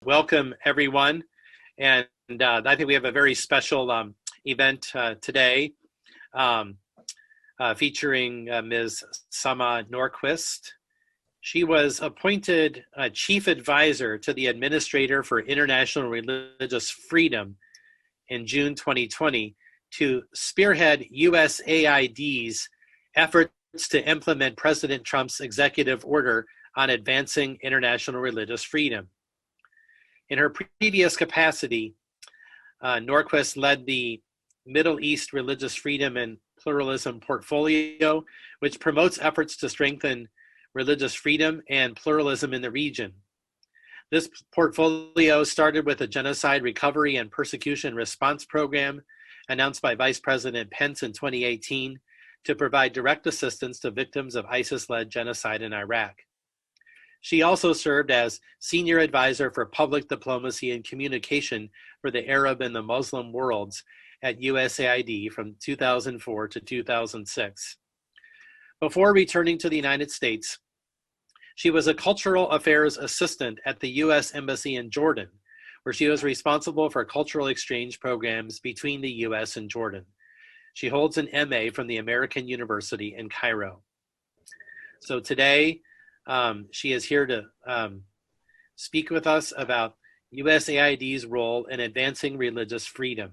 welcome everyone. And I think we have a very special event today featuring Ms. Samah Norquist. She was appointed Chief Advisor to the Administrator for International Religious Freedom in June 2020 to spearhead USAID's efforts to implement President Trump's executive order on advancing international religious freedom. In her previous capacity, Norquist led the Middle East Religious Freedom and Pluralism Portfolio, which promotes efforts to strengthen religious freedom and pluralism in the region. This portfolio started with a Genocide Recovery and Persecution Response Program announced by Vice President Pence in 2018 to provide direct assistance to victims of ISIS-led genocide in Iraq. She also served as Senior Advisor for Public Diplomacy and Communication for the Arab and the Muslim worlds at USAID from 2004 to 2006. Before returning to the United States, she was a Cultural Affairs Assistant at the U.S. Embassy in Jordan, where she was responsible for cultural exchange programs between the U.S. and Jordan. She holds an MA from the American University in Cairo. So today, she is here to speak with us about USAID's role in advancing religious freedom.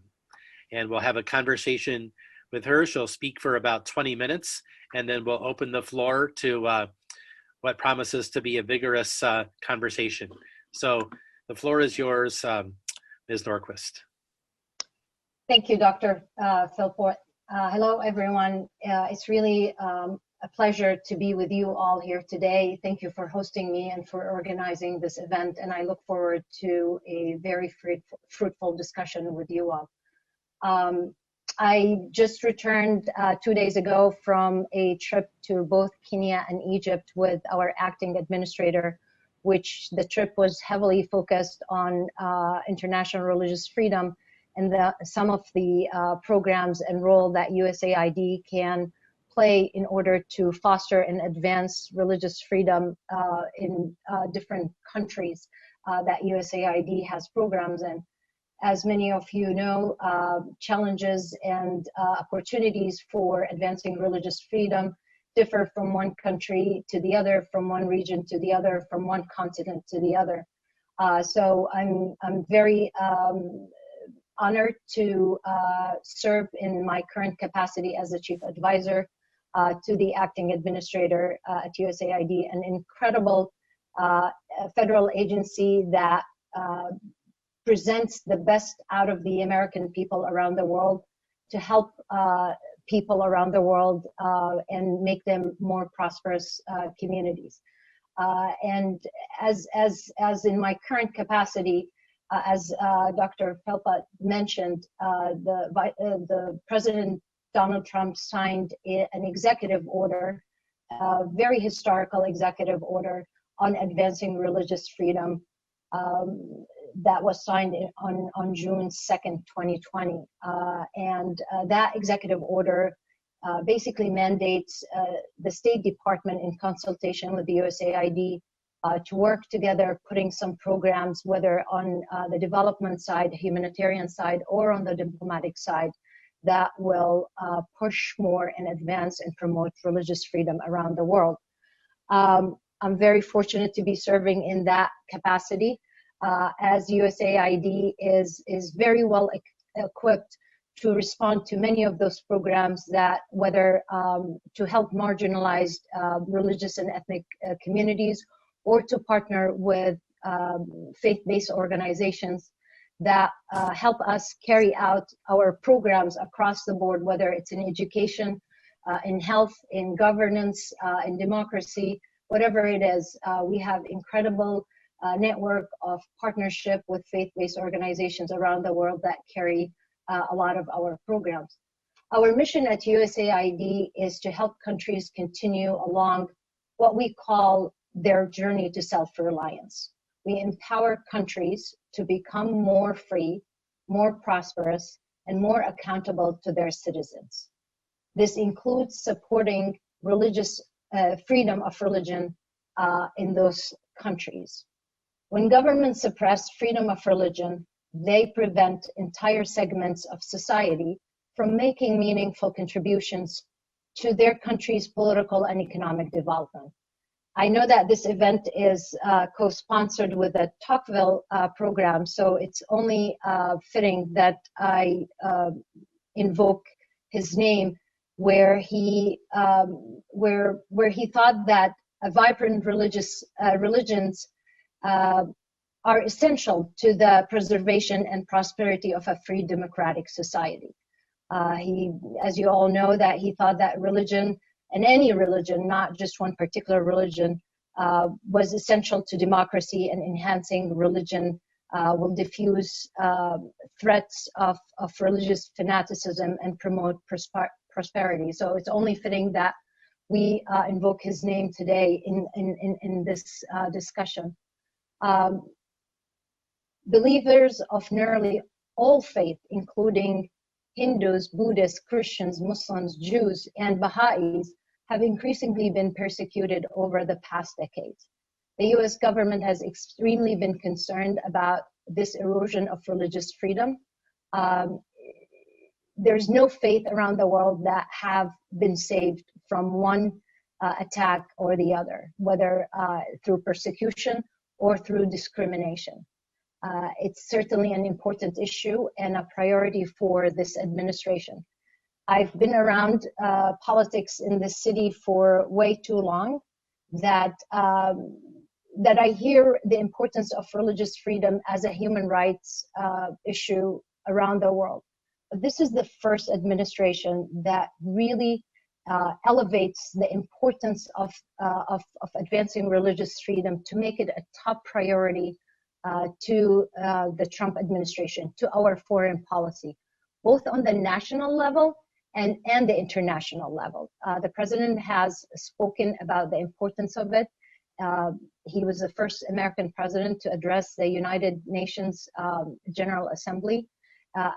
And we'll have a conversation with her. She'll speak for about 20 minutes, and then we'll open the floor to what promises to be a vigorous conversation. So the floor is yours, Ms. Norquist. Thank you, Dr. Philpott. Hello, everyone. It's really a pleasure to be with you all here today. Thank you for hosting me and for organizing this event, and I look forward to a very fruitful discussion with you all. I just returned 2 days ago from a trip to both Kenya and Egypt with our acting administrator, which the trip was heavily focused on international religious freedom and some of the programs and role that USAID can play in order to foster and advance religious freedom in different countries that USAID has programs in. As many of you know, challenges and opportunities for advancing religious freedom differ from one country to the other, from one region to the other, from one continent to the other. So I'm very honored to serve in my current capacity as the Chief Advisor to the Acting Administrator at USAID, an incredible federal agency that presents the best out of the American people around the world to help people around the world and make them more prosperous communities. And as in my current capacity, as Dr. Philpott mentioned, the President Donald Trump signed an executive order, a very historical executive order on advancing religious freedom. That was signed on June 2nd, 2020. And that executive order basically mandates the State Department in consultation with the USAID to work together, putting some programs, whether on the development side, humanitarian side, or on the diplomatic side, that will push more and advance and promote religious freedom around the world. I'm very fortunate to be serving in that capacity. As USAID is very well equipped to respond to many of those programs that, whether to help marginalized religious and ethnic communities, or to partner with faith-based organizations that help us carry out our programs across the board, whether it's in education, in health, in governance, in democracy, whatever it is. We have incredible network of partnership with faith-based organizations around the world that carry a lot of our programs. Our mission at USAID is to help countries continue along what we call their journey to self-reliance. We empower countries to become more free, more prosperous, and more accountable to their citizens. This includes supporting religious freedom of religion in those countries. When governments suppress freedom of religion, they prevent entire segments of society from making meaningful contributions to their country's political and economic development. I know that this event is co-sponsored with the Tocqueville program, so it's only fitting that I invoke his name, where he thought that a vibrant religions are essential to the preservation and prosperity of a free democratic society. As you all know, that he thought that religion, and any religion, not just one particular religion, was essential to democracy, and enhancing religion will diffuse threats of religious fanaticism and promote prosperity. So it's only fitting that we invoke his name today in this discussion. Believers of nearly all faith, including Hindus, Buddhists, Christians, Muslims, Jews, and Baha'is, have increasingly been persecuted over the past decades. The US government has extremely been concerned about this erosion of religious freedom. There's no faith around the world that have been saved from one attack or the other, whether through persecution or through discrimination. It's certainly an important issue and a priority for this administration. I've been around politics in this city for way too long that I hear the importance of religious freedom as a human rights issue around the world. But this is the first administration that really elevates the importance of advancing religious freedom to make it a top priority to the Trump administration, to our foreign policy, both on the national level and the international level. The president has spoken about the importance of it. He was the first American president to address the United Nations General Assembly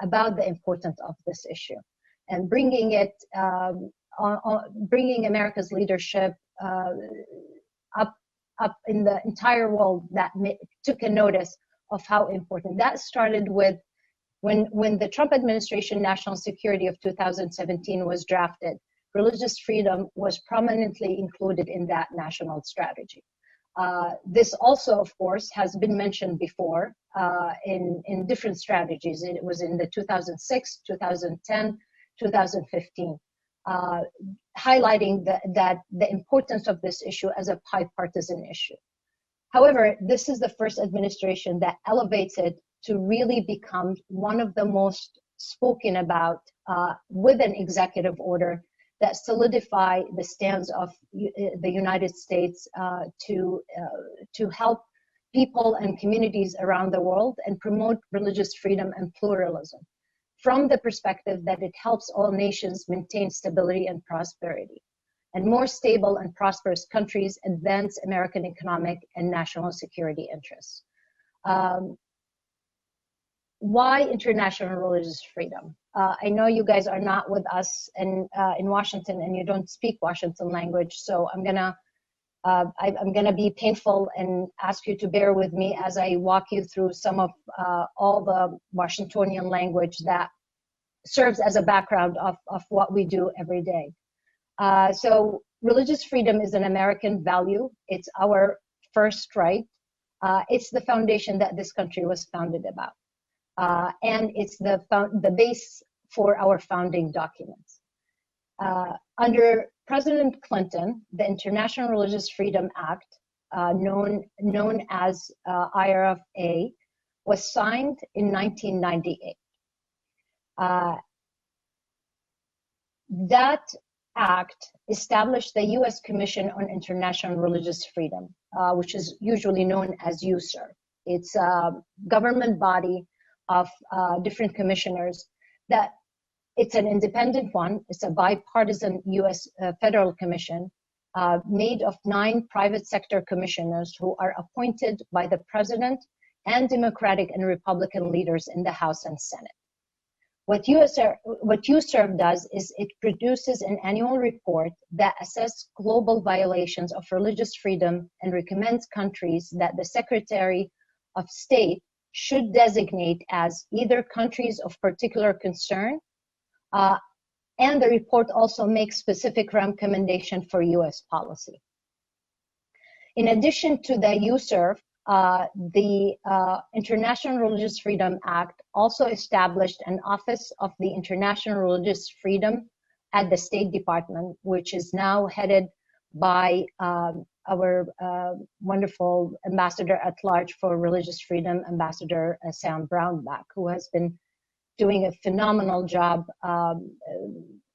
about the importance of this issue, and bringing it, bringing America's leadership up in the entire world, that took a notice of how important. That started with when the Trump administration National Security of 2017 was drafted. Religious freedom was prominently included in that national strategy. This also, of course, has been mentioned before in different strategies. It was in the 2006, 2010, 2015. Highlighting the importance of this issue as a bipartisan issue. However, this is the first administration that elevates it to really become one of the most spoken about with an executive order that solidify the stance of the United States to help people and communities around the world and promote religious freedom and pluralism, from the perspective that it helps all nations maintain stability and prosperity, and more stable and prosperous countries advance American economic and national security interests. Why international religious freedom? I know you guys are not with us in Washington, and you don't speak Washington language, so I'm gonna be painful and ask you to bear with me as I walk you through some of all the Washingtonian language that serves as a background of what we do every day. So religious freedom is an American value. It's our first right. It's the foundation that this country was founded about. And it's the base for our founding documents. Under President Clinton, the International Religious Freedom Act, known as IRFA, was signed in 1998. That act established the U.S. Commission on International Religious Freedom, which is usually known as USER. It's a government body of different commissioners. That it's an independent one. It's a bipartisan U.S. federal commission made of 9 private sector commissioners who are appointed by the president and Democratic and Republican leaders in the House and Senate. What USER does is it produces an annual report that assesses global violations of religious freedom and recommends countries that the Secretary of state should designate as either countries of particular concern, and the report also makes specific recommendation for U.S. policy. In addition to the USERF, the International Religious Freedom Act also established an Office of the International Religious Freedom at the State Department, which is now headed by our wonderful Ambassador at Large for Religious Freedom, Ambassador Sam Brownback, who has been doing a phenomenal job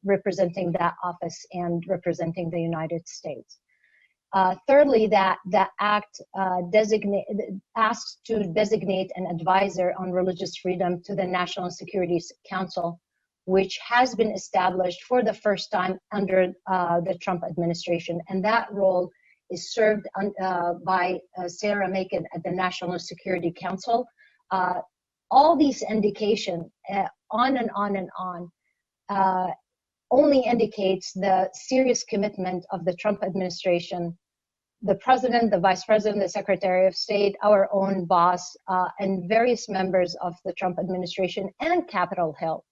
representing that office and representing the United States. Thirdly, that act asks to designate an advisor on religious freedom to the National Security Council, which has been established for the first time under the Trump administration. And that role is served by Sarah Macon at the National Security Council. All these indications, on and on and on, only indicates the serious commitment of the Trump administration, the president, the vice president, the secretary of state, our own boss, and various members of the Trump administration and Capitol Hill.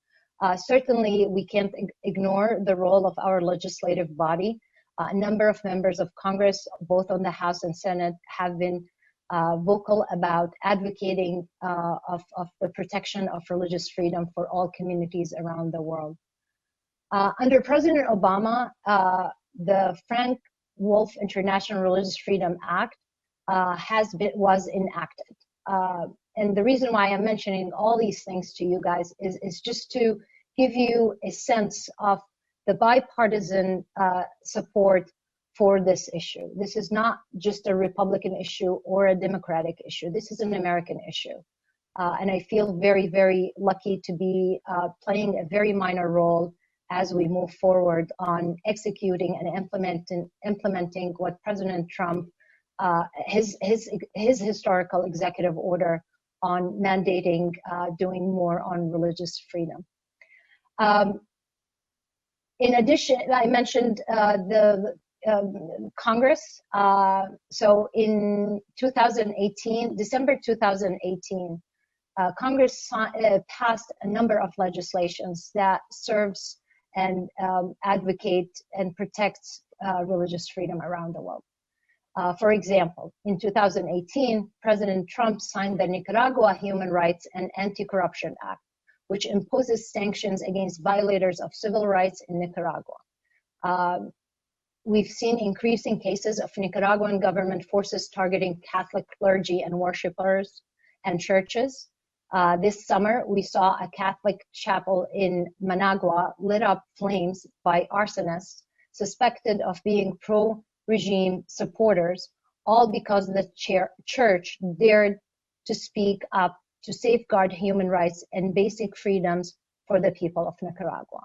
Certainly, we can't ignore the role of our legislative body. A number of members of Congress, both on the House and Senate, have been vocal about advocating of the protection of religious freedom for all communities around the world. Under President Obama, the Frank Wolf International Religious Freedom Act was enacted. And the reason why I'm mentioning all these things to you guys is just to give you a sense of the bipartisan support for this issue. This is not just a Republican issue or a Democratic issue. This is an American issue. And I feel very, very lucky to be playing a very minor role as we move forward on executing and implementing what President Trump, his historical executive order on mandating doing more on religious freedom. In addition, I mentioned the Congress. So in 2018, December 2018, Congress passed a number of legislations that serves and advocate and protects religious freedom around the world. For example, in 2018, President Trump signed the Nicaragua Human Rights and Anti-Corruption Act, which imposes sanctions against violators of civil rights in Nicaragua. We've seen increasing cases of Nicaraguan government forces targeting Catholic clergy and worshipers and churches. This summer, we saw a Catholic chapel in Managua lit up flames by arsonists suspected of being pro-regime supporters, all because the church dared to speak up to safeguard human rights and basic freedoms for the people of Nicaragua.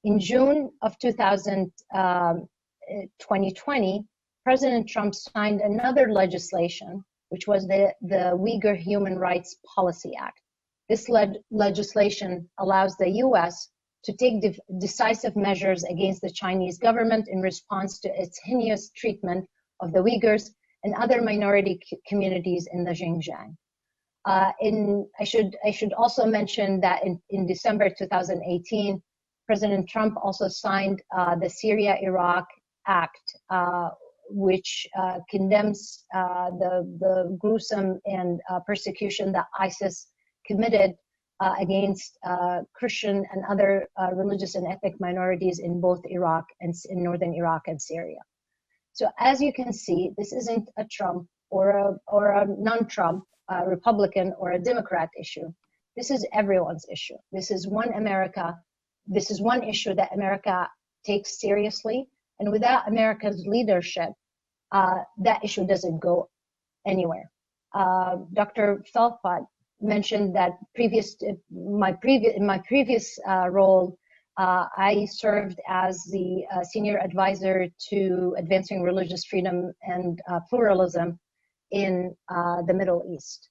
In June of 2020, President Trump signed another legislation, which was the Uyghur Human Rights Policy Act. This legislation allows the U.S. to take decisive measures against the Chinese government in response to its heinous treatment of the Uyghurs and other minority communities in the Xinjiang. I should also mention that in December 2018, President Trump also signed the Syria-Iraq Act, which condemns the gruesome and persecution that ISIS committed against Christian and other religious and ethnic minorities in both Iraq and in northern Iraq and Syria. So as you can see, this isn't a Trump or a non-Trump Republican or a Democrat issue. This is everyone's issue. This is one America. This is one issue that America takes seriously. And without America's leadership, that issue doesn't go anywhere. Dr. Felpat mentioned that in my previous role, I served as the senior advisor to advancing religious freedom and pluralism in the Middle East,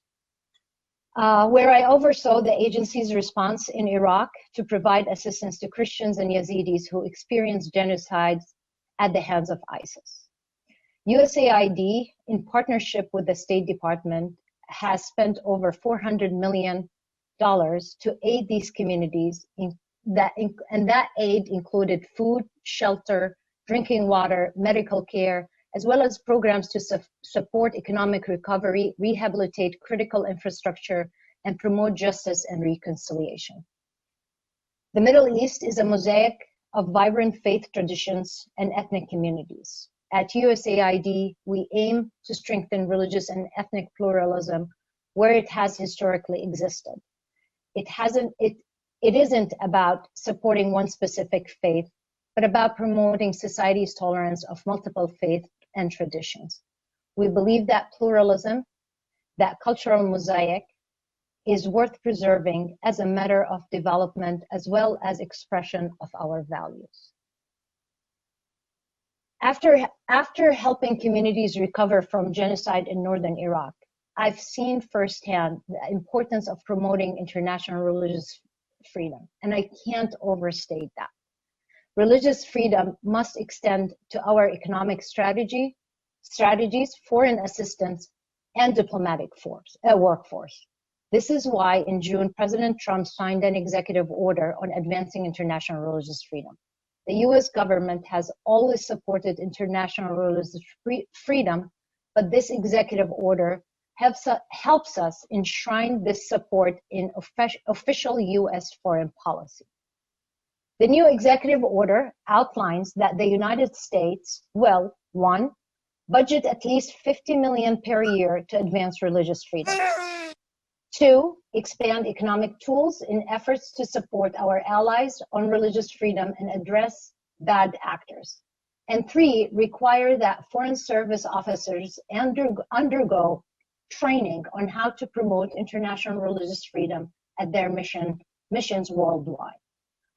where I oversaw the agency's response in Iraq to provide assistance to Christians and Yazidis who experienced genocides at the hands of ISIS. USAID, in partnership with the State Department, has spent over $400 million to aid these communities, and that aid included food, shelter, drinking water, medical care, as well as programs to support economic recovery, rehabilitate critical infrastructure, and promote justice and reconciliation. The Middle East is a mosaic of vibrant faith traditions and ethnic communities. At USAID, we aim to strengthen religious and ethnic pluralism where it has historically existed. It isn't about supporting one specific faith, but about promoting society's tolerance of multiple faiths and traditions. We believe that pluralism, that cultural mosaic, is worth preserving as a matter of development as well as expression of our values. After helping communities recover from genocide in northern Iraq, I've seen firsthand the importance of promoting international religious freedom, and I can't overstate that. Religious freedom must extend to our economic strategies, foreign assistance, and diplomatic workforce. This is why in June, President Trump signed an executive order on advancing international religious freedom. The US government has always supported international religious freedom, but this executive order helps us enshrine this support in official US foreign policy. The new executive order outlines that the United States will, 1, budget at least $50 million per year to advance religious freedom. 2, expand economic tools in efforts to support our allies on religious freedom and address bad actors. And 3, require that foreign service officers undergo training on how to promote international religious freedom at their missions worldwide.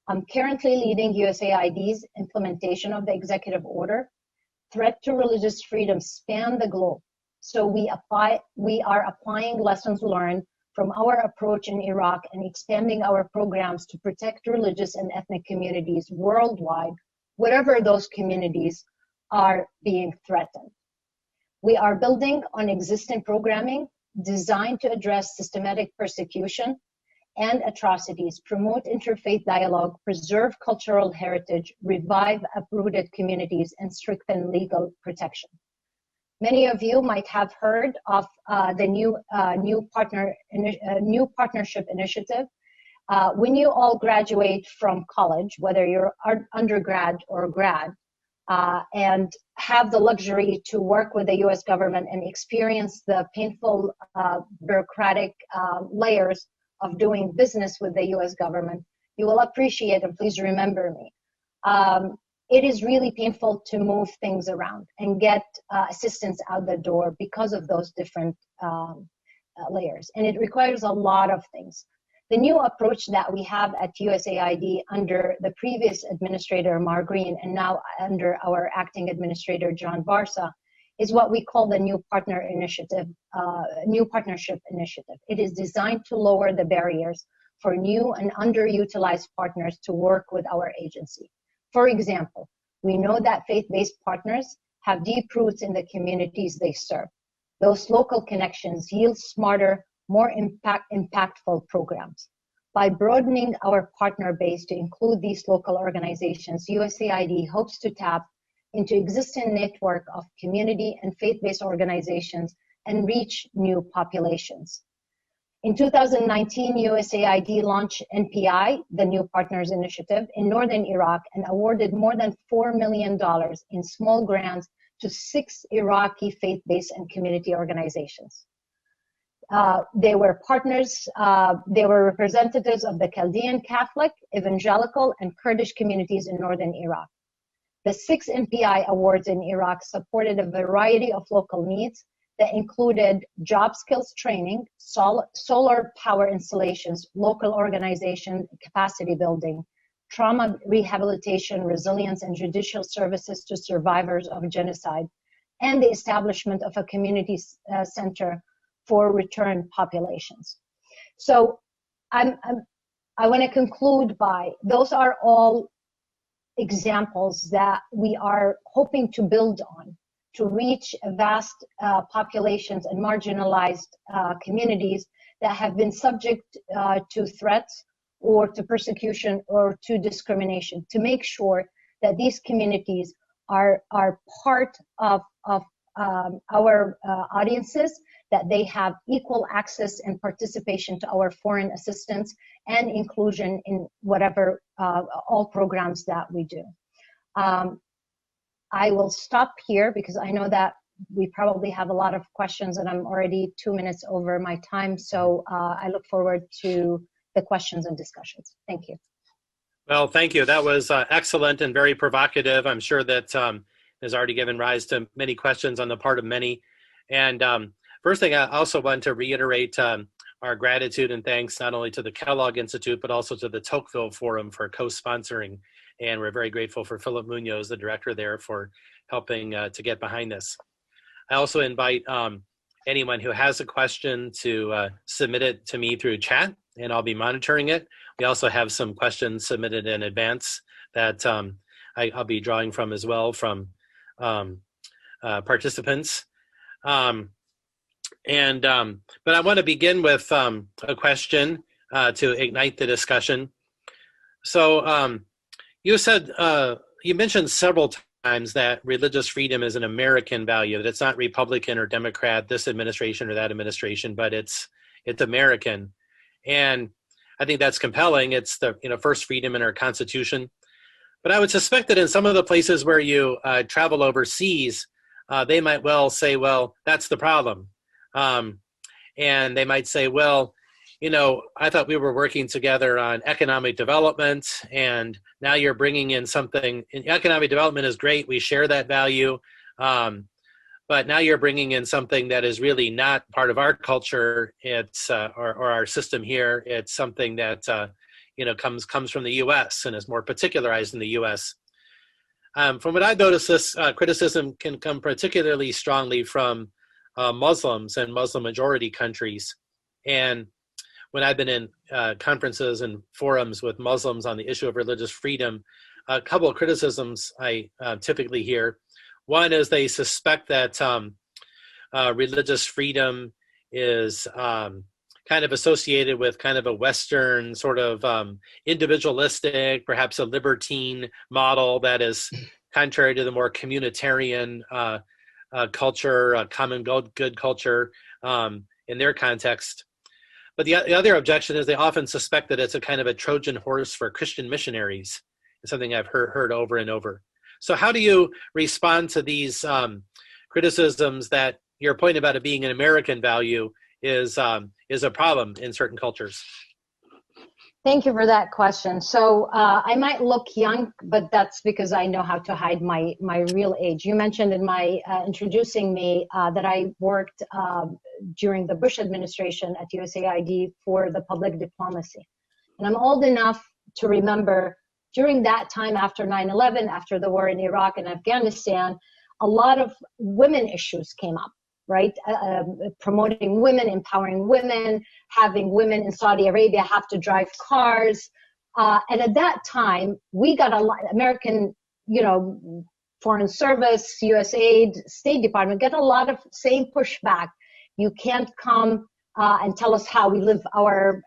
I'm currently leading USAID's implementation of the executive order. Threat to religious freedom span the globe. So we are applying lessons learned from our approach in Iraq and expanding our programs to protect religious and ethnic communities worldwide, wherever those communities are being threatened. We are building on existing programming designed to address systematic persecution and atrocities, promote interfaith dialogue, preserve cultural heritage, revive uprooted communities, and strengthen legal protection. Many of you might have heard of the new partnership initiative. When you all graduate from college, whether you're undergrad or grad, and have the luxury to work with the US government and experience the painful bureaucratic layers of doing business with the US government, you will appreciate, and please remember me, it is really painful to move things around and get assistance out the door because of those different layers. And it requires a lot of things. The new approach that we have at USAID under the previous administrator, Mar Green, and now under our acting administrator, John Barsa, is what we call the new partnership initiative. It is designed to lower the barriers for new and underutilized partners to work with our agency. For example, we know that faith-based partners have deep roots in the communities they serve. Those local connections yield smarter, more impactful programs. By broadening our partner base to include these local organizations, USAID hopes to tap into existing network of community and faith-based organizations and reach new populations. In 2019, USAID launched NPI, the New Partners Initiative, in Northern Iraq and awarded more than $4 million in small grants to 6 Iraqi faith-based and community organizations. They were partners, they were representatives of the Chaldean Catholic, Evangelical, and Kurdish communities in Northern Iraq. The 6 NPI awards in Iraq supported a variety of local needs that included job skills training, solar power installations, local organization capacity building, trauma rehabilitation, resilience, and judicial services to survivors of genocide, and the establishment of a community center for returned populations. So I want to conclude by, those are all examples that we are hoping to build on to reach vast populations and marginalized communities that have been subject to threats or to persecution or to discrimination, to make sure that these communities are part of our audiences, that they have equal access and participation to our foreign assistance and inclusion in whatever all programs that we do. I will stop here because I know that we probably have a lot of questions and I'm already 2 minutes over my time. So I look forward to the questions and discussions. Thank you. Well, thank you. That was excellent and very provocative. I'm sure that has already given rise to many questions on the part of many. And first thing, I also want to reiterate our gratitude and thanks not only to the Kellogg Institute, but also to the Tocqueville Forum for co-sponsoring. And we're very grateful for Philip Munoz, the director there, for helping to get behind this. I also invite anyone who has a question to submit it to me through chat, and I'll be monitoring it. We also have some questions submitted in advance that I'll be drawing from as well from participants. But I want to begin with a question to ignite the discussion. So you said, you mentioned several times that religious freedom is an American value, that it's not Republican or Democrat, this administration or that administration, but it's American. And I think that's compelling. It's the first freedom in our Constitution. But I would suspect that in some of the places where you travel overseas, they might well say, well, that's the problem. And they might say, well, I thought we were working together on economic development, and now you're bringing in something. Economic development is great. We share that value. But now you're bringing in something that is really not part of our culture. It's or our system here. It's something that comes from the U.S. and is more particularized in the U.S. From what I've noticed, this criticism can come particularly strongly from Muslims and Muslim majority countries. And when I've been in conferences and forums with Muslims on the issue of religious freedom, a couple of criticisms I typically hear. One is they suspect that religious freedom is kind of associated with kind of a Western sort of individualistic, perhaps a libertine model that is contrary to the more communitarian culture, common good culture in their context. But the other objection is they often suspect that it's a kind of a Trojan horse for Christian missionaries. It's something I've heard over and over. So how do you respond to these criticisms that your point about it being an American value is a problem in certain cultures? Thank you for that question. So I might look young, but that's because I know how to hide my real age. You mentioned in my introducing me that I worked during the Bush administration at USAID for the public diplomacy. And I'm old enough to remember during that time after 9/11, after the war in Iraq and Afghanistan, a lot of women issues came up, right? Promoting women, empowering women, having women in Saudi Arabia have to drive cars. And at that time, we got a lot, American, Foreign Service, USAID, State Department, get a lot of same pushback. You can't come and tell us how we live our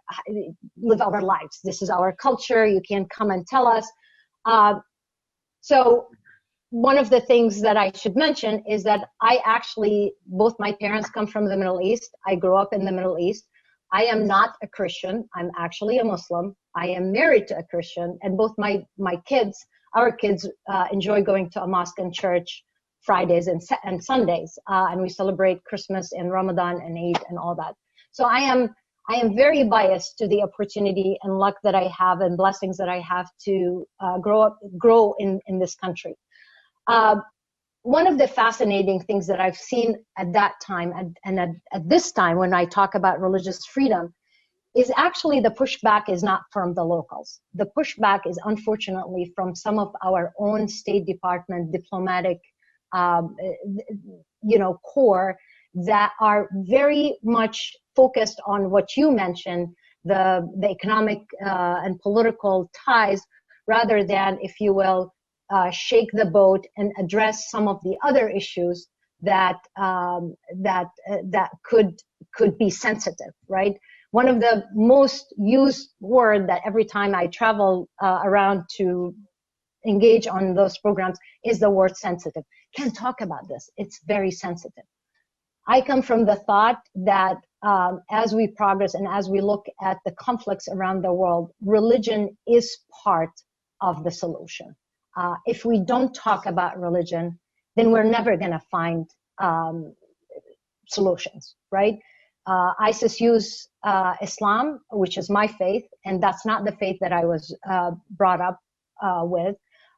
lives. This is our culture. You can't come and tell us. So one of the things that I should mention is that both my parents come from the Middle East. I grew up in the Middle East. I am not a Christian. I'm actually a Muslim. I am married to a Christian, and both our kids enjoy going to a mosque and church Fridays and Sundays, and we celebrate Christmas and Ramadan and Eid and all that. So I am very biased to the opportunity and luck that I have and blessings that I have to grow in this country. One of the fascinating things that I've seen at that time and at this time when I talk about religious freedom is actually the pushback is not from the locals. The pushback is unfortunately from some of our own State Department diplomatic core that are very much focused on what you mentioned, the economic and political ties, rather than, if you will, shake the boat and address some of the other issues that could be sensitive, right? One of the most used word that every time I travel around to engage on those programs is the word sensitive. Can't talk about this. It's very sensitive. I come from the thought that as we progress and as we look at the conflicts around the world, religion is part of the solution. If we don't talk about religion, then we're never going to find solutions, right? ISIS use Islam, which is my faith, and that's not the faith that I was brought up with.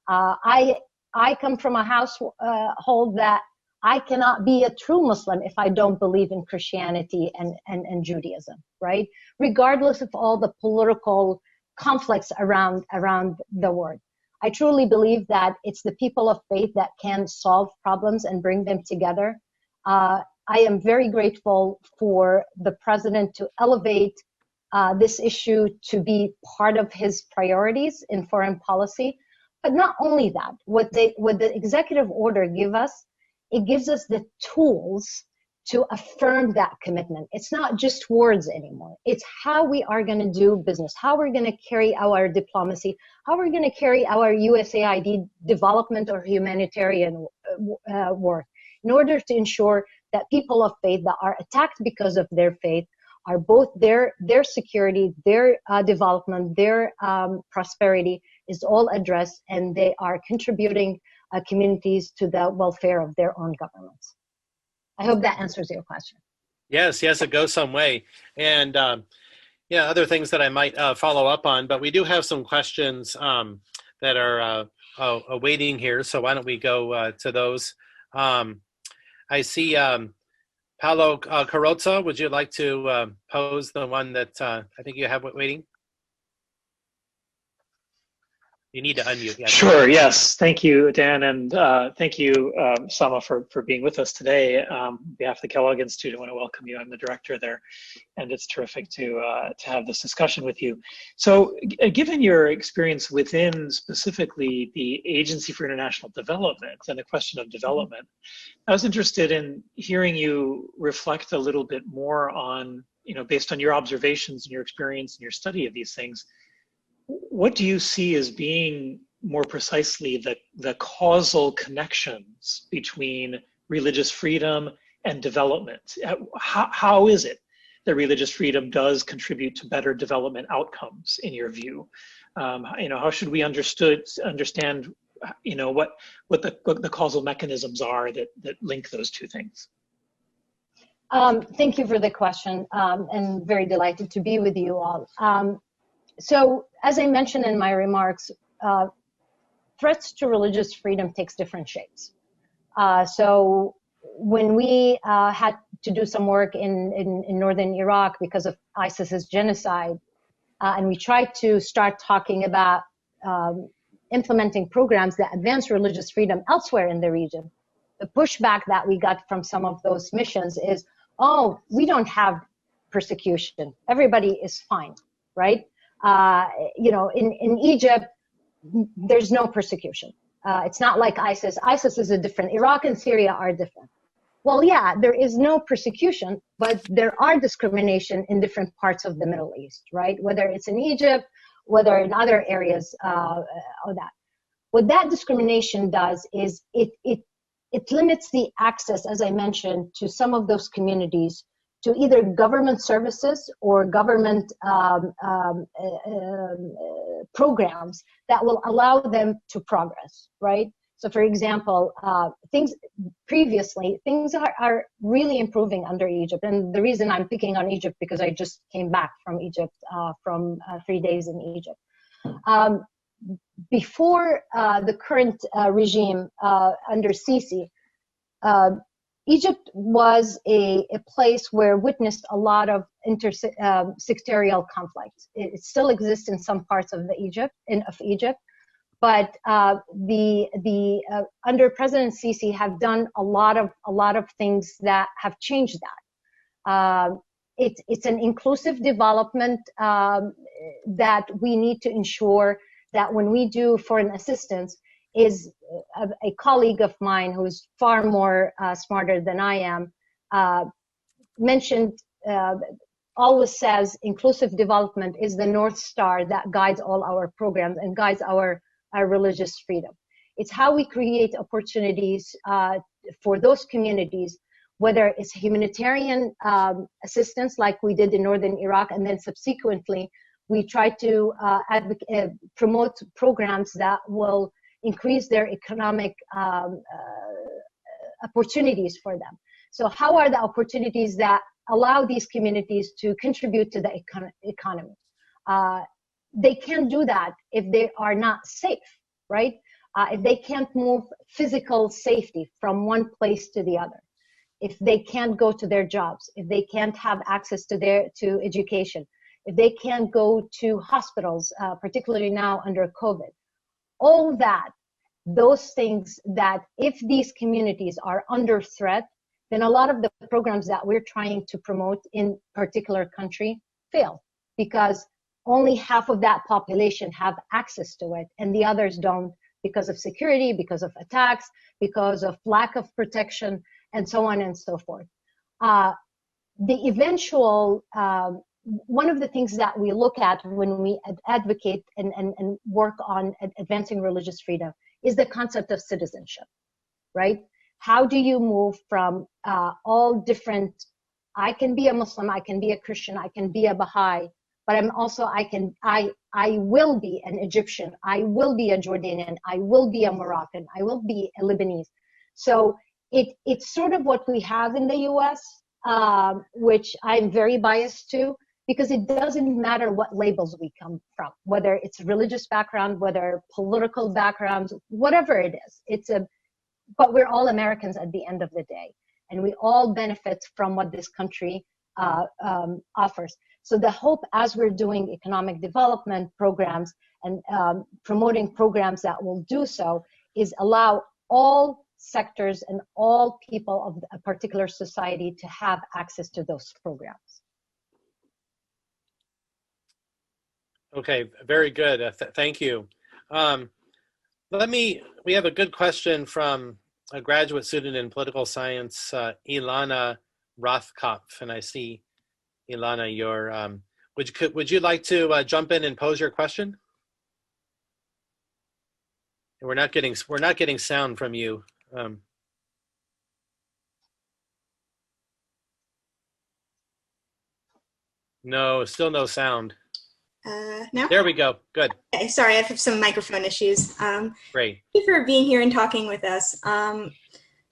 I come from a household that I cannot be a true Muslim if I don't believe in Christianity and Judaism, right? Regardless of all the political conflicts around the world. I truly believe that it's the people of faith that can solve problems and bring them together. I am very grateful for the president to elevate this issue to be part of his priorities in foreign policy. But not only that, what the executive order gives us, it gives us the tools to affirm that commitment. It's not just words anymore. It's how we are going to do business, how we're going to carry our diplomacy, how we're going to carry our USAID development or humanitarian work in order to ensure that people of faith that are attacked because of their faith are both their security, their development, their prosperity is all addressed, and they are contributing communities to the welfare of their own governments. I hope that answers your question. Yes, it goes some way. And other things that I might follow up on, but we do have some questions that are awaiting here. So why don't we go to those? I see Paolo Carrozza. Would you like to pose the one that I think you have waiting? You need to unmute. Yeah. Sure. Yes. Thank you, Dan, and thank you, Samah, for being with us today. On behalf of the Kellogg Institute, I want to welcome you. I'm the director there, and it's terrific to have this discussion with you. So, given your experience within specifically the Agency for International Development and the question of development, I was interested in hearing you reflect a little bit more on, based on your observations and your experience and your study of these things. What do you see as being more precisely the causal connections between religious freedom and development? How is it that religious freedom does contribute to better development outcomes in your view? How should we understand what the causal mechanisms are that link those two things? Thank you for the question, and very delighted to be with you all. So, as I mentioned in my remarks, threats to religious freedom takes different shapes. So, when we had to do some work in northern Iraq because of ISIS's genocide, and we tried to start talking about implementing programs that advance religious freedom elsewhere in the region, the pushback that we got from some of those missions is, oh, we don't have persecution. Everybody is fine, right? In Egypt, there's no persecution. It's not like ISIS. ISIS is different. Iraq and Syria are different. Well, yeah, there is no persecution, but there are discrimination in different parts of the Middle East, right? Whether it's in Egypt, whether in other areas of that. What that discrimination does is it limits the access, as I mentioned, to some of those communities to either government services or government programs that will allow them to progress, right? So for example, things are really improving under Egypt. And the reason I'm picking on Egypt because I just came back from Egypt from 3 days in Egypt. Before the current regime under Sisi, Egypt was a place where witnessed a lot of sectarial conflict. It still exists in some parts of Egypt, but under President Sisi have done a lot of things that have changed that. It's an inclusive development that we need to ensure that when we do foreign assistance, is a colleague of mine who's far more smarter than I am, mentioned, always says inclusive development is the North Star that guides all our programs and guides our religious freedom. It's how we create opportunities for those communities, whether it's humanitarian assistance like we did in northern Iraq, and then subsequently we try to promote programs that will increase their economic opportunities for them. So how are the opportunities that allow these communities to contribute to the economy? They can't do that if they are not safe, right? If they can't move physical safety from one place to the other, if they can't go to their jobs, if they can't have access to education, if they can't go to hospitals, particularly now under COVID, all that, those things that if these communities are under threat, then a lot of the programs that we're trying to promote in particular country fail, because only half of that population have access to it and the others don't, because of security, because of attacks, because of lack of protection, and so on and so forth. The eventual, one of the things that we look at when we advocate and work on advancing religious freedom is the concept of citizenship, right? How do you move from all different, I can be a Muslim, I can be a Christian, I can be a Baha'i, but I'm also, I will be an Egyptian, I will be a Jordanian, I will be a Moroccan, I will be a Lebanese. So it's sort of what we have in the US, which I'm very biased to, because it doesn't matter what labels we come from, whether it's religious background, whether political backgrounds, whatever it is. But we're all Americans at the end of the day, and we all benefit from what this country offers. So the hope, as we're doing economic development programs and promoting programs that will do so, is allow all sectors and all people of a particular society to have access to those programs. Okay, very good. Thank you. We have a good question from a graduate student in political science, Ilana Rothkopf, and I see, Ilana, would you like to jump in and pose your question? We're not getting sound from you. No, still no sound. Now? There we go. Good. Okay, sorry, I have some microphone issues. Great. Thank you for being here and talking with us.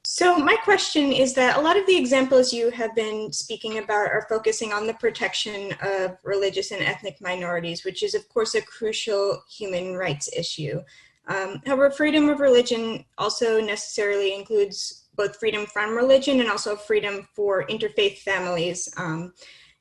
So my question is that a lot of the examples you have been speaking about are focusing on the protection of religious and ethnic minorities, which is of course a crucial human rights issue. However, freedom of religion also necessarily includes both freedom from religion and also freedom for interfaith families.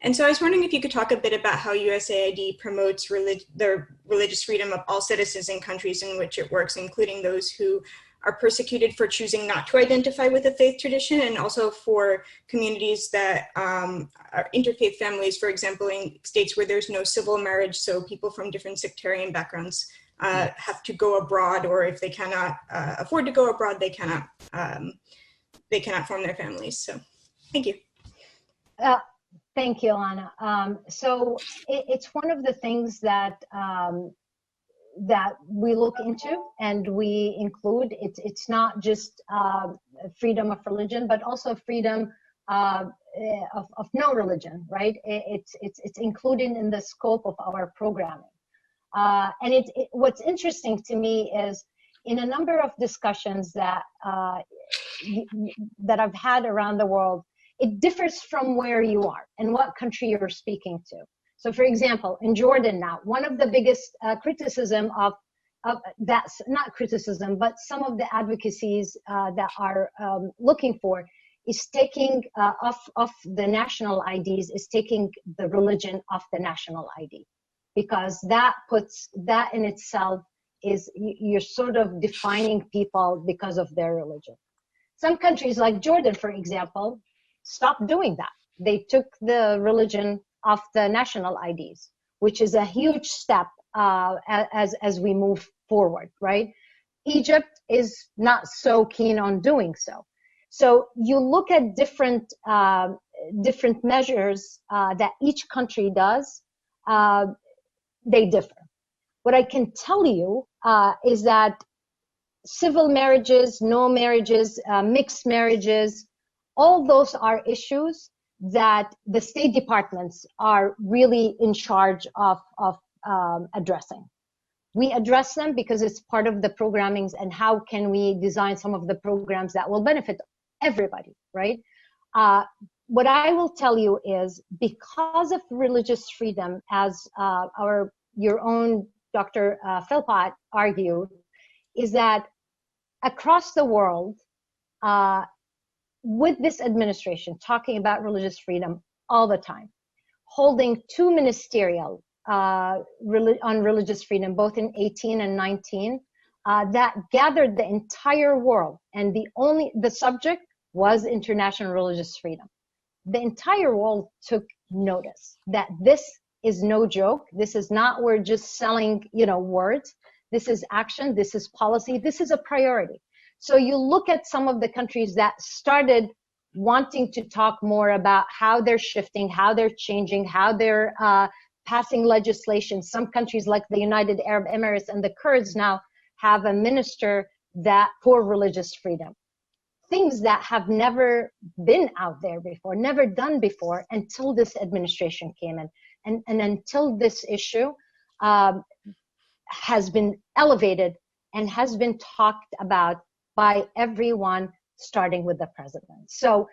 And so I was wondering if you could talk a bit about how USAID promotes the religious freedom of all citizens in countries in which it works, including those who are persecuted for choosing not to identify with a faith tradition, and also for communities that are interfaith families, for example, in states where there's no civil marriage, so people from different sectarian backgrounds have to go abroad, or if they cannot afford to go abroad, they cannot form their families. So thank you. Thank you, Anna. So it's one of the things that that we look into and we include. It's not just freedom of religion, but also freedom of no religion, right? It's included in the scope of our programming. And what's interesting to me is in a number of discussions that that I've had around the world, it differs from where you are and what country you're speaking to. So for example, in Jordan now, one of the biggest criticism of that's not criticism, but some of the advocacies that are looking for is taking off the national IDs, is taking the religion off the national ID, because that in itself is, you're sort of defining people because of their religion. Some countries like Jordan, for example, stopped doing that. They took the religion off the national IDs, which is a huge step as we move forward, right? Egypt is not so keen on doing so. So you look at different measures that each country does, they differ. What I can tell you is that civil marriages, no marriages, mixed marriages, all those are issues that the State Departments are really in charge of addressing. We address them because it's part of the programmings, and how can we design some of the programs that will benefit everybody, right? What I will tell you is, because of religious freedom, as your own Dr. Philpott argued, is that across the world, with this administration talking about religious freedom all the time, holding two ministerial on religious freedom, both in 18 and 19, that gathered the entire world, and the subject was international religious freedom. The entire world took notice that this is no joke. This is not, we're just selling, words. This is action. This is policy. This is a priority. So you look at some of the countries that started wanting to talk more about how they're shifting, how they're changing, how they're passing legislation. Some countries like the United Arab Emirates and the Kurds now have a minister for religious freedom. Things that have never been out there before, never done before, until this administration came in. And until this issue has been elevated and has been talked about by everyone, starting with the president. So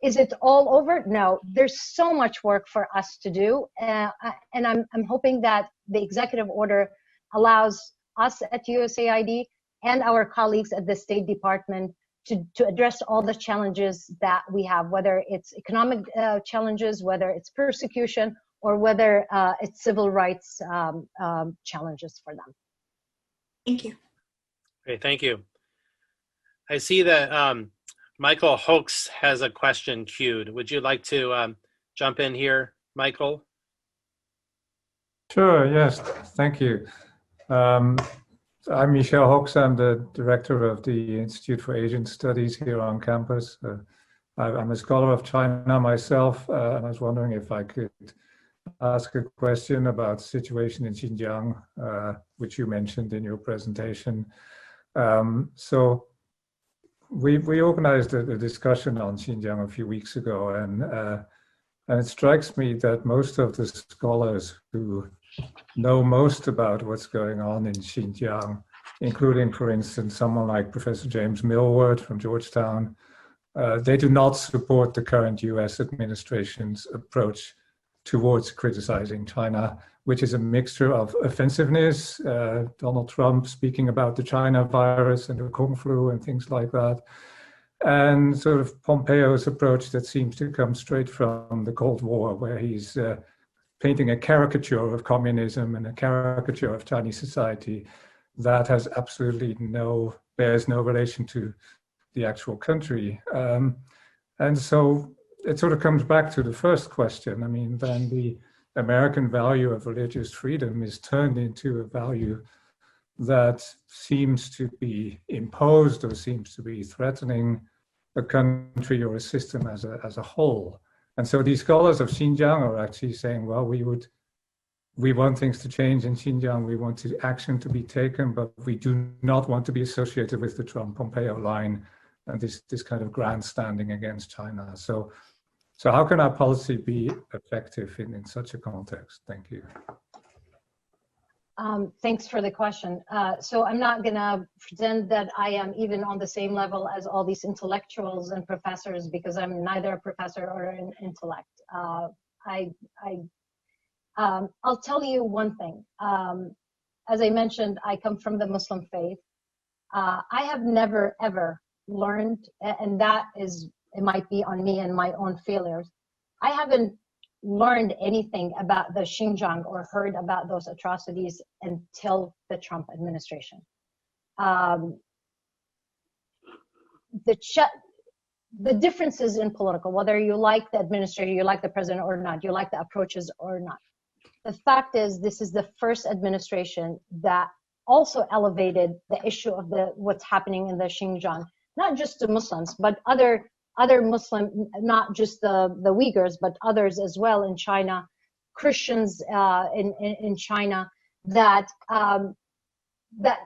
is it all over? No, there's so much work for us to do. And I'm hoping that the executive order allows us at USAID and our colleagues at the State Department to address all the challenges that we have, whether it's economic challenges, whether it's persecution, or whether it's civil rights challenges for them. Thank you. Great, thank you. I see that Michael Hoax has a question queued. Would you like to jump in here, Michael? Sure, yes, thank you. I'm Michel Hox. I'm the director of the Institute for Asian Studies here on campus. I'm a scholar of China myself, and I was wondering if I could ask a question about the situation in Xinjiang, which you mentioned in your presentation. So we organized a discussion on Xinjiang a few weeks ago, and it strikes me that most of the scholars who know most about what's going on in Xinjiang, including, for instance, someone like Professor James Millward from Georgetown, they do not support the current US administration's approach towards criticizing China, which is a mixture of offensiveness, Donald Trump speaking about the China virus and the Kung flu and things like that, and sort of Pompeo's approach that seems to come straight from the Cold War, where he's painting a caricature of communism and a caricature of Chinese society that has absolutely bears no relation to the actual country. And so it sort of comes back to the first question. I mean, then the American value of religious freedom is turned into a value that seems to be imposed or seems to be threatening a country or a system as a whole. And so these scholars of Xinjiang are actually saying, well, we want things to change in Xinjiang, we want action to be taken, but we do not want to be associated with the Trump-Pompeo line and this kind of grandstanding against China. So how can our policy be effective in such a context? Thank you. Thanks for the question. So I'm not gonna pretend that I am even on the same level as all these intellectuals and professors, because I'm neither a professor or an intellect. I'll tell you one thing. As I mentioned, I come from the Muslim faith. I have never, ever learned, and that is, it might be on me and my own failures. I haven't learned anything about the Xinjiang or heard about those atrocities until the Trump administration. The differences in political, whether you like the administrator, you like the president or not, you like the approaches or not. The fact is, this is the first administration that also elevated the issue of what's happening in the Xinjiang, not just to Muslims, but other Muslim, not just the Uyghurs, but others as well in China, Christians in China, that that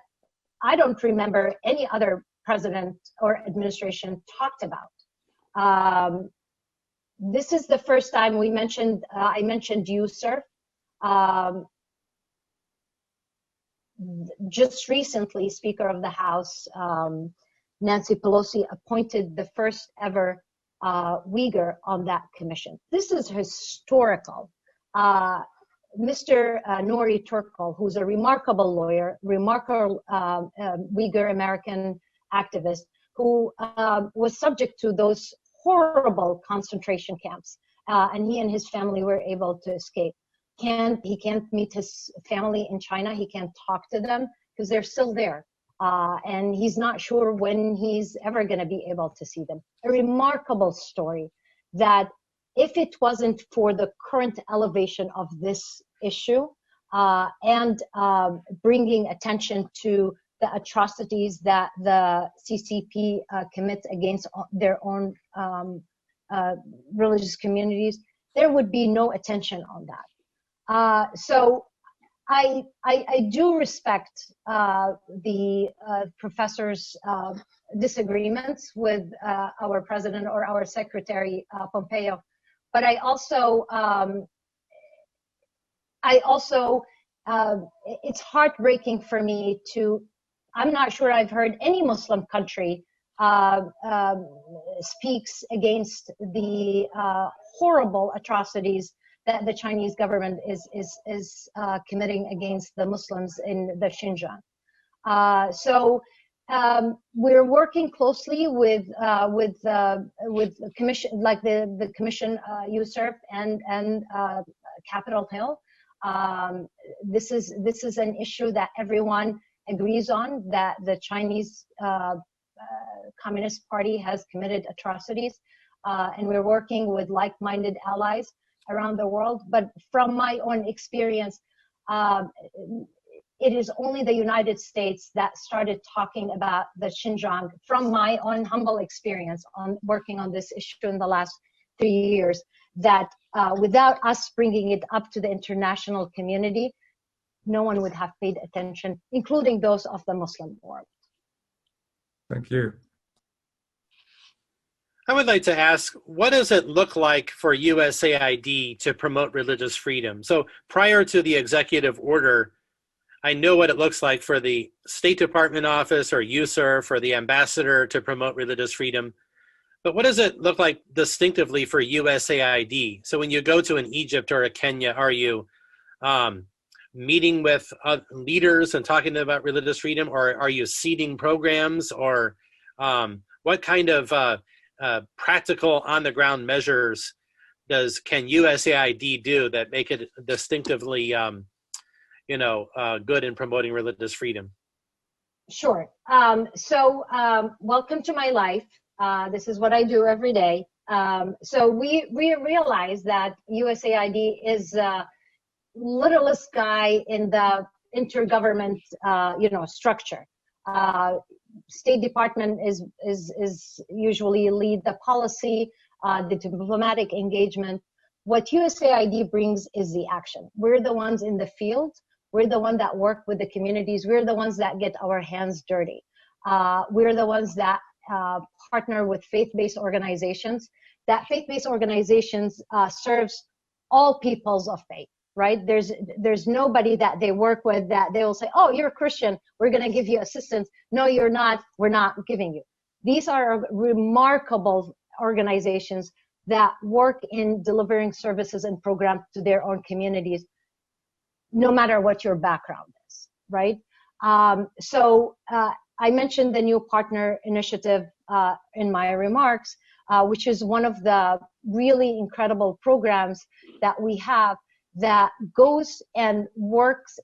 I don't remember any other president or administration talked about. This is the first time I mentioned USAID. Just recently, Speaker of the House, Nancy Pelosi, appointed the first ever Uyghur on that commission. This is historical. Mr. Nori Turkal, who's a remarkable lawyer, remarkable Uyghur American activist, who was subject to those horrible concentration camps, and he and his family were able to escape. He can't meet his family in China. He can't talk to them because they're still there. And he's not sure when he's ever going to be able to see them. A remarkable story that if it wasn't for the current elevation of this issue and bringing attention to the atrocities that the CCP commits against their own religious communities, there would be no attention on that. So I do respect the professor's disagreements with our president or our secretary Pompeo, but I also it's heartbreaking for me to. I'm not sure I've heard any Muslim country speaks against the horrible atrocities that the Chinese government is committing against the Muslims in the Xinjiang. So we're working closely with the commission, like the commission USAID and Capitol Hill. This is an issue that everyone agrees on, that the Chinese Communist Party has committed atrocities, and we're working with like-minded allies around the world. But from my own experience, it is only the United States that started talking about the Xinjiang, from my own humble experience on working on this issue in the last 3 years, that without us bringing it up to the international community, no one would have paid attention, including those of the Muslim world. Thank you. I would like to ask, what does it look like for USAID to promote religious freedom? So prior to the executive order, I know what it looks like for the State Department office or USAID, for the ambassador to promote religious freedom. But what does it look like distinctively for USAID? So when you go to an Egypt or a Kenya, are you meeting with leaders and talking to them about religious freedom, or are you seeding programs, or what kind of practical on-the-ground measures can USAID do that make it distinctively, good in promoting religious freedom? Sure. Welcome to my life. This is what I do every day. So we realize that USAID is the littlest guy in the intergovernment, structure. State Department is usually lead the policy, the diplomatic engagement. What USAID brings is the action. We're the ones in the field. We're the ones that work with the communities. We're the ones that get our hands dirty. We're the ones that partner with faith-based organizations. That faith-based organizations serves all peoples of faith, right? There's nobody that they work with that they will say, oh, you're a Christian, we're going to give you assistance. No, you're not, we're not giving you. These are remarkable organizations that work in delivering services and programs to their own communities, no matter what your background is, right? I mentioned the new partner initiative in my remarks, which is one of the really incredible programs that we have that goes and works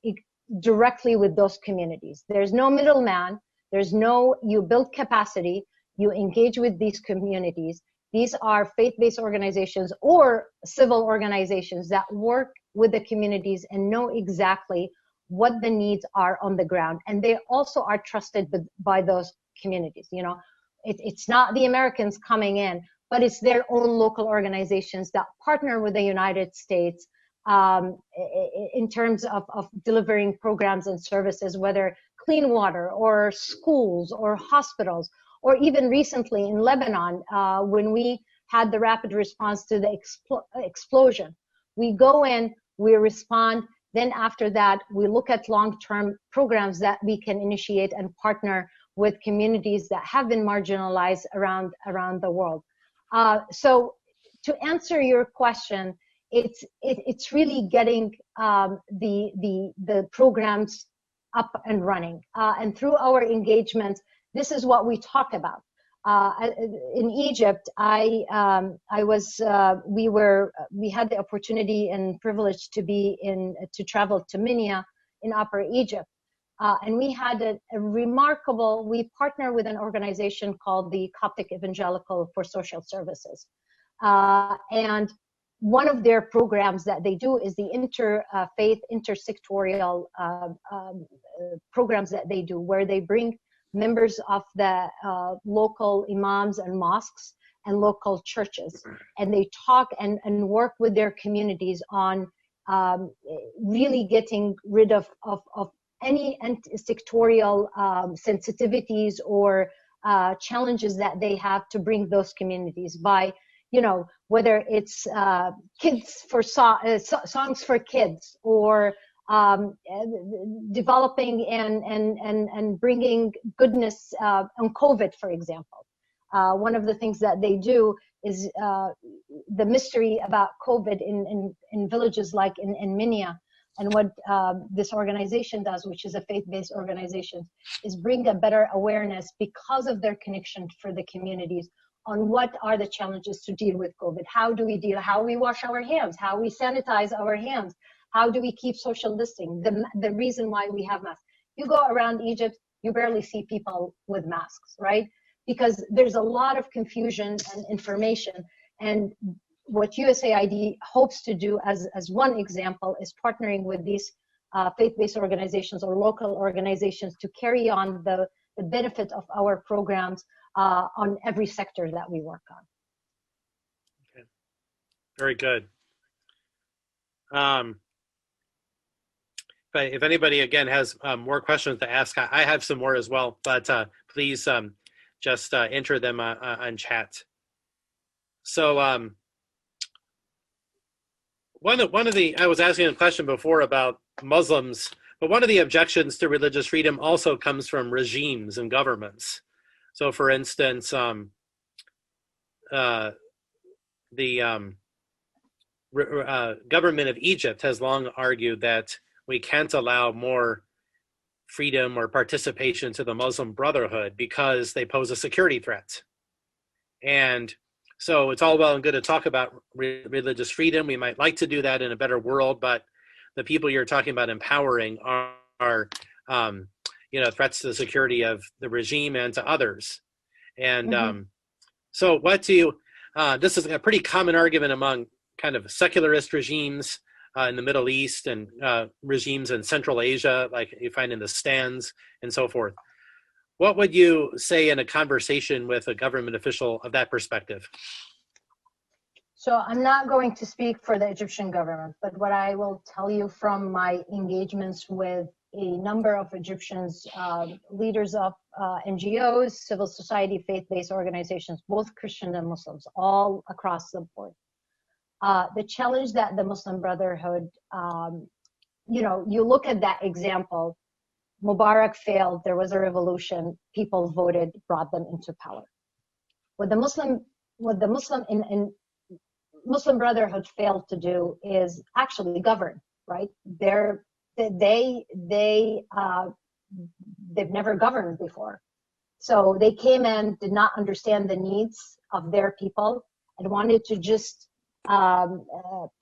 directly with those communities. There's no middleman. You build capacity, you engage with these communities. These are faith-based organizations or civil organizations that work with the communities and know exactly what the needs are on the ground. And they also are trusted by those communities. You know, it's not the Americans coming in, but it's their own local organizations that partner with the United States in terms of delivering programs and services, whether clean water or schools or hospitals, or even recently in Lebanon, when we had the rapid response to the explosion. We go in, we respond, then after that, we look at long-term programs that we can initiate and partner with communities that have been marginalized around the world. So to answer your question, it's really getting the programs up and running. And through our engagements, this is what we talk about. In Egypt, we had the opportunity and privilege to travel to Minya in Upper Egypt. And we had we partner with an organization called the Coptic Evangelical for Social Services. And one of their programs that they do is the interfaith, intersectorial programs that they do, where they bring members of the local imams and mosques and local churches, and they talk and work with their communities on really getting rid of any sectorial sensitivities or challenges that they have to bring those communities by, you know, whether it's kids for songs for kids, or developing and bringing goodness on COVID, for example. One of the things that they do is the mystery about COVID in villages like in Minya. And what this organization does, which is a faith-based organization, is bring a better awareness because of their connection for the communities on what are the challenges to deal with COVID. How do we deal? How we wash our hands? How we sanitize our hands? How do we keep social distancing? The reason why we have masks. You go around Egypt, you barely see people with masks, right? Because there's a lot of confusion and information. And what USAID hopes to do, as one example, is partnering with these faith-based organizations or local organizations to carry on the benefit of our programs on every sector that we work on. Okay. Very good. But if anybody, again, has more questions to ask, I have some more as well, but please just enter them on chat. So one of the, I was asking a question before about Muslims, but one of the objections to religious freedom also comes from regimes and governments. So for instance, the government of Egypt has long argued that we can't allow more freedom or participation to the Muslim Brotherhood because they pose a security threat. And so it's all well and good to talk about religious freedom. We might like to do that in a better world, but the people you're talking about empowering are threats to the security of the regime and to others. And so what do you, this is a pretty common argument among kind of secularist regimes in the Middle East and regimes in Central Asia, like you find in the stands and so forth. What would you say in a conversation with a government official of that perspective? So I'm not going to speak for the Egyptian government, but what I will tell you from my engagements with a number of Egyptians, leaders of NGOs, civil society, faith-based organizations, both Christian and Muslims, all across the board. The challenge that the Muslim Brotherhood, you look at that example, Mubarak failed, there was a revolution, people voted, brought them into power. What the Muslim Brotherhood failed to do is actually govern, right? They've never governed before. So they came in, did not understand the needs of their people, and wanted to just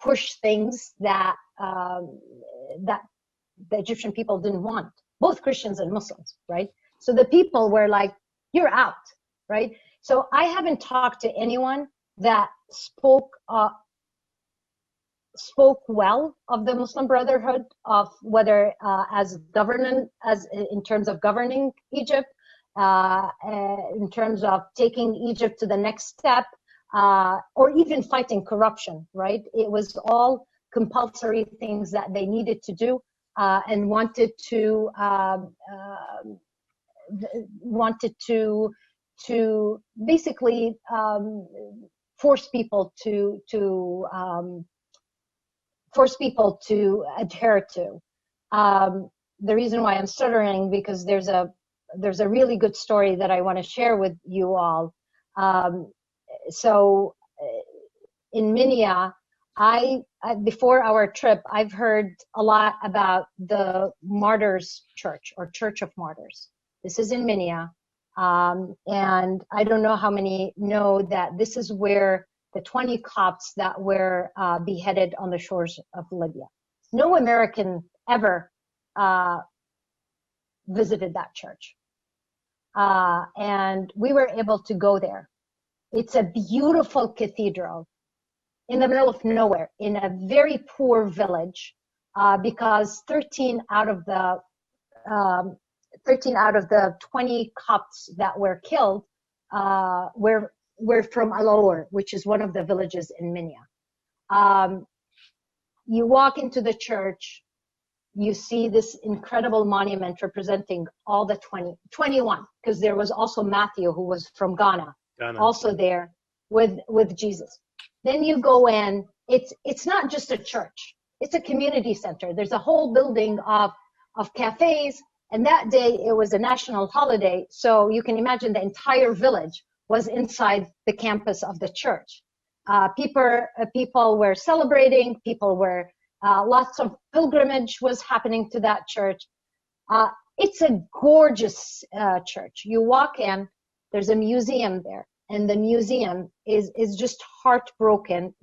push things that the Egyptian people didn't want, both Christians and Muslims, right? So the people were like, you're out, right? So I haven't talked to anyone that spoke spoke well of the Muslim Brotherhood, of whether as in terms of governing Egypt, in terms of taking Egypt to the next step, or even fighting corruption, right? It was all compulsory things that they needed to do, and wanted to basically force people to adhere to. The reason why I'm stuttering, because there's a really good story that I want to share with you all. So in Minya, before our trip, I've heard a lot about the Martyrs Church, or Church of Martyrs. This is in Minya. And I don't know how many know that this is where the 20 Copts that were beheaded on the shores of Libya. No American ever visited that church. And we were able to go there. It's a beautiful cathedral in the middle of nowhere, in a very poor village, because 13 out of the 20 Copts that were killed were from Al-Awar, which is one of the villages in Minya. You walk into the church, you see this incredible monument representing all the 21, because there was also Matthew, who was from Ghana. Also there with Jesus. Then you go in, it's not just a church, it's a community center. There's a whole building of cafes, and that day it was a national holiday, so you can imagine the entire village was inside the campus of the church. People were celebrating, lots of pilgrimage was happening to that church. It's a gorgeous church. You walk in, there's a museum there, and the museum is just heartbroken.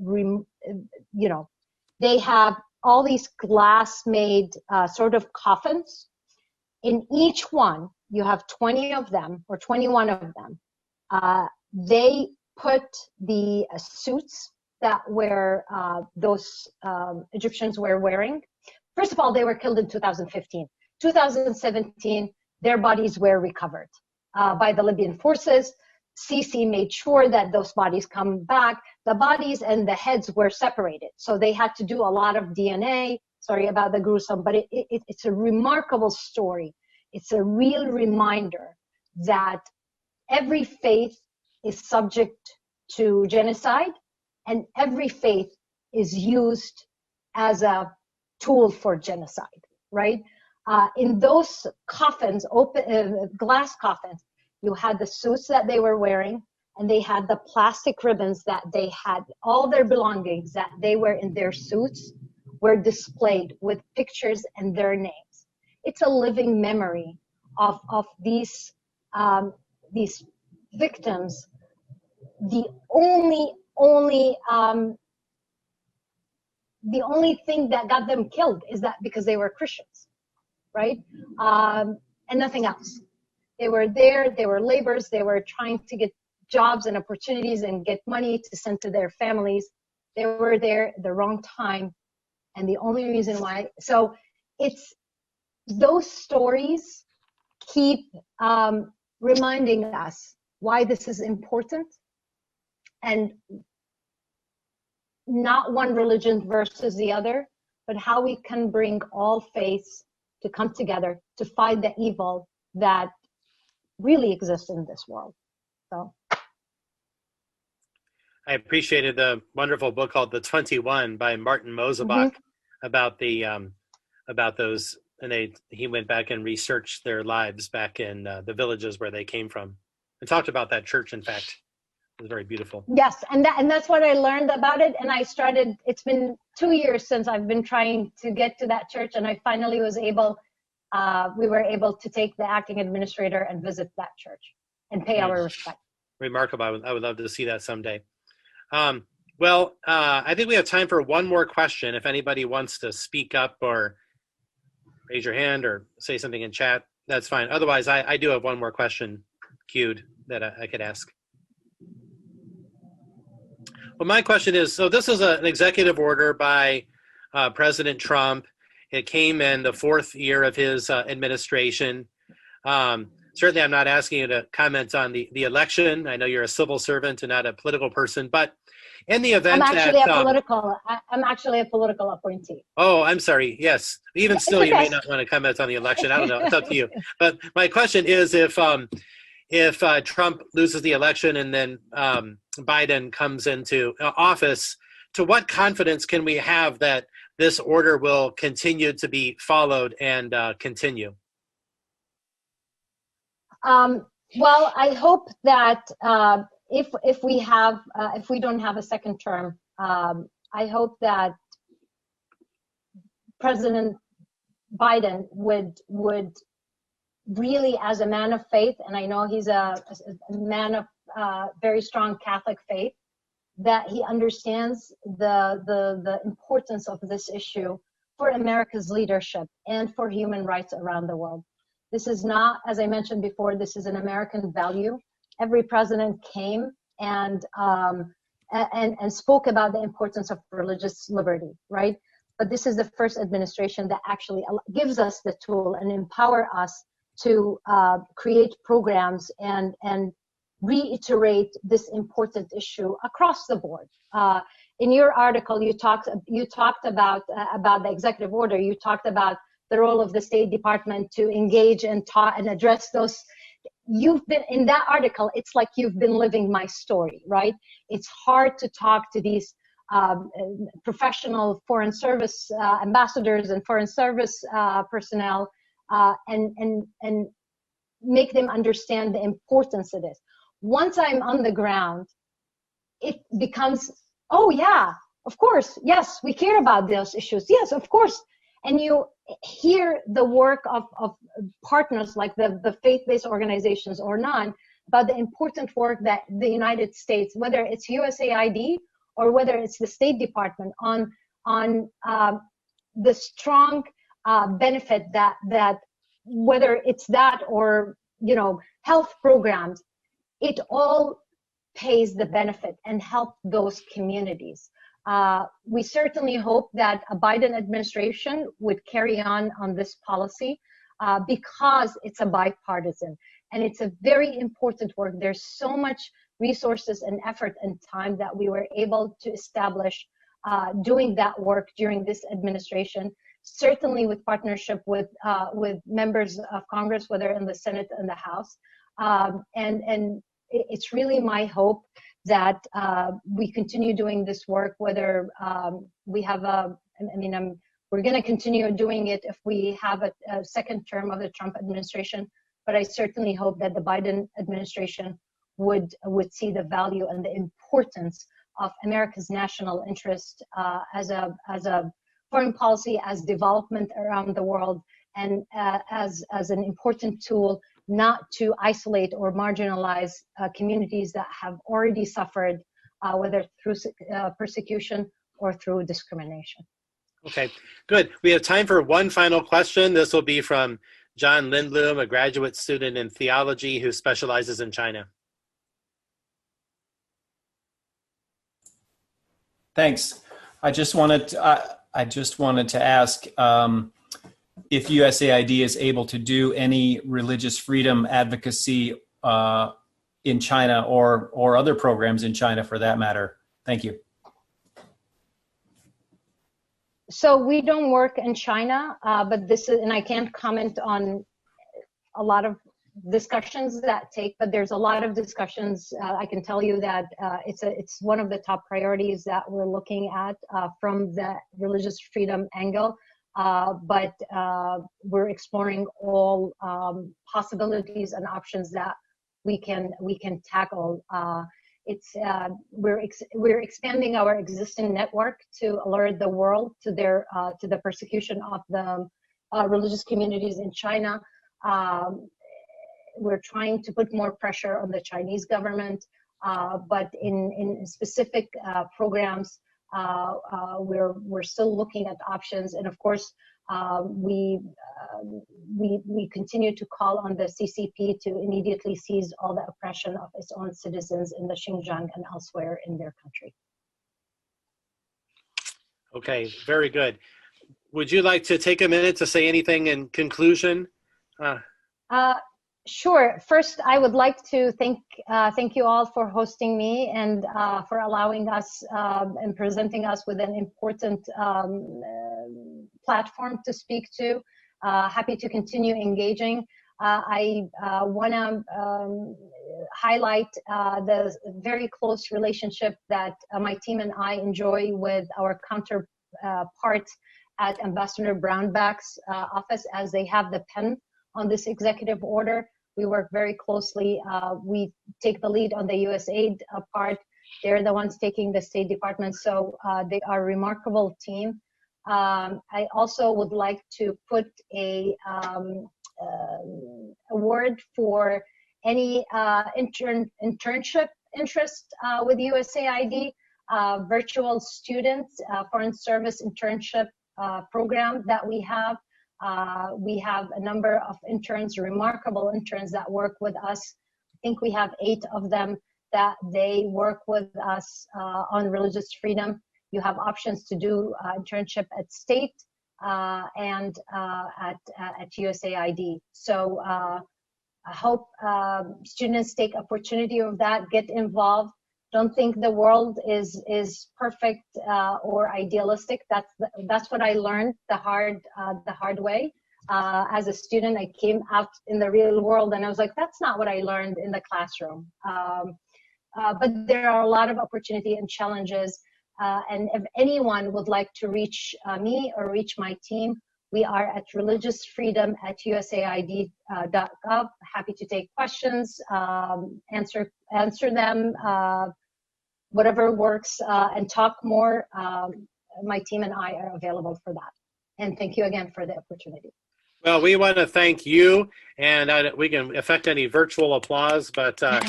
They have all these glass-made sort of coffins. In each one, you have 20 of them, or 21 of them. They put the suits that those Egyptians were wearing. First of all, they were killed in 2015. 2017, their bodies were recovered by the Libyan forces. Sisi made sure that those bodies come back. The bodies and the heads were separated, so they had to do a lot of DNA. Sorry about the gruesome, but it's a remarkable story. It's a real reminder that every faith is subject to genocide, and every faith is used as a tool for genocide, right? In those coffins, glass coffins, you had the suits that they were wearing, and they had the plastic ribbons that they had. All their belongings that they were in their suits were displayed with pictures and their names. It's a living memory of these victims. The only thing that got them killed is that because they were Christians, right? And nothing else. They were there, they were laborers, they were trying to get jobs and opportunities and get money to send to their families. They were there at the wrong time. And the only reason why, so it's those stories keep reminding us why this is important, and not one religion versus the other, but how we can bring all faiths to come together to fight the evil that really exists in this world. So I appreciated the wonderful book called The 21 by Martin Mosebach about those, and he went back and researched their lives back in the villages where they came from, and talked about that church. In fact, it was very beautiful. Yes, and that's what I learned about it. And I started. It's been 2 years since I've been trying to get to that church, and I finally was able. We were able to take the acting administrator and visit that church and pay our respect. Remarkable. I would love to see that someday. I think we have time for one more question. If anybody wants to speak up or raise your hand or say something in chat, that's fine. Otherwise, I do have one more question queued that I could ask. Well, my question is, so this is an executive order by President Trump. It came in the 4th year of his administration. Certainly, I'm not asking you to comment on the election. I know you're a civil servant and not a political person, but in the event I'm actually that, I'm actually a political appointee. Oh, I'm sorry. Yes. Even still, okay. You may not want to comment on the election. I don't know. It's up to you. But my question is, if Trump loses the election and then Biden comes into office, to what confidence can we have that this order will continue to be followed and continue? Well, I hope that if we don't have a second term, I hope that President Biden would really, as a man of faith, and I know he's a man of very strong Catholic faith, that he understands the importance of this issue for America's leadership and for human rights around the world. This is not, as I mentioned before, this is an American value. Every president came and spoke about the importance of religious liberty, right? But this is the first administration that actually gives us the tool and empower us to create programs and reiterate this important issue across the board. In your article, you talked about the executive order. You talked about the role of the State Department to engage and talk and address those. You've been in that article. It's like you've been living my story, right? It's hard to talk to these professional foreign service ambassadors and foreign service personnel and make them understand the importance of this. Once I'm on the ground, it becomes, oh yeah, of course, yes, we care about those issues. Yes, of course. And you hear the work of partners like the faith-based organizations or not, about the important work that the United States, whether it's USAID or whether it's the State Department, on the strong benefit that whether it's that or health programs, it all pays the benefit and help those communities. We certainly hope that a Biden administration would carry on this policy because it's a bipartisan and it's a very important work. There's so much resources and effort and time that we were able to establish doing that work during this administration, certainly with partnership with members of Congress, whether in the Senate and the House. And it's really my hope that we continue doing this work, whether we have we're going to continue doing it if we have a second term of the Trump administration, but I certainly hope that the Biden administration would see the value and the importance of America's national interest as a foreign policy, as development around the world, and as an important tool not to isolate or marginalize communities that have already suffered, whether through persecution or through discrimination. Okay, good. We have time for one final question. This will be from John Lindblom, a graduate student in theology who specializes in China. Thanks. I just wanted to ask if USAID is able to do any religious freedom advocacy in China or other programs in China for that matter. Thank you. So we don't work in China, but this is, and I can't comment on a lot of discussions that take, but there's a lot of discussions. I can tell you that it's one of the top priorities that we're looking at from the religious freedom angle. But we're exploring all possibilities and options that we can tackle. We're expanding our existing network to alert the world to the persecution of the religious communities in China. We're trying to put more pressure on the Chinese government, but in specific programs, we're still looking at options. And of course, we continue to call on the CCP to immediately cease all the oppression of its own citizens in the Xinjiang and elsewhere in their country. Okay, very good. Would you like to take a minute to say anything in conclusion? Sure. First, I would like to thank you all for hosting me and for allowing us and presenting us with an important platform to speak to. Happy to continue engaging. I want to highlight the very close relationship that my team and I enjoy with our counterpart at Ambassador Brownback's office, as they have the pen on this executive order. We work very closely. We take the lead on the USAID part. They're the ones taking the State Department, so they are a remarkable team. I also would like to put a word for any internship interest with USAID, virtual students, foreign service internship program that we have. We have a number of interns, remarkable interns that work with us. I think we have 8 of them that they work with us on religious freedom. You have options to do internship at state and at USAID. So I hope students take opportunity of that, get involved. Don't think the world is perfect or idealistic. That's what I learned the hard way. As a student, I came out in the real world and I was like, that's not what I learned in the classroom. But there are a lot of opportunity and challenges. And if anyone would like to reach me or reach my team, we are at religiousfreedom@usaid.gov. Happy to take questions, answer them, whatever works, and talk more. My team and I are available for that. And thank you again for the opportunity. Well, we want to thank you, and we can affect any virtual applause, but all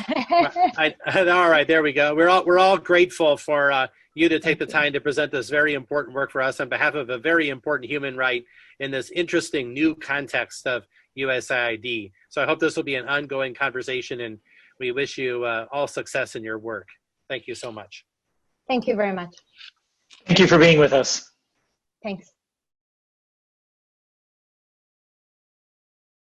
right, there we go. We're all grateful for you to take the time to present this very important work for us on behalf of a very important human right in this interesting new context of USAID. So I hope this will be an ongoing conversation, and we wish you all success in your work. Thank you so much. Thank you very much. Thank you for being with us. Thanks.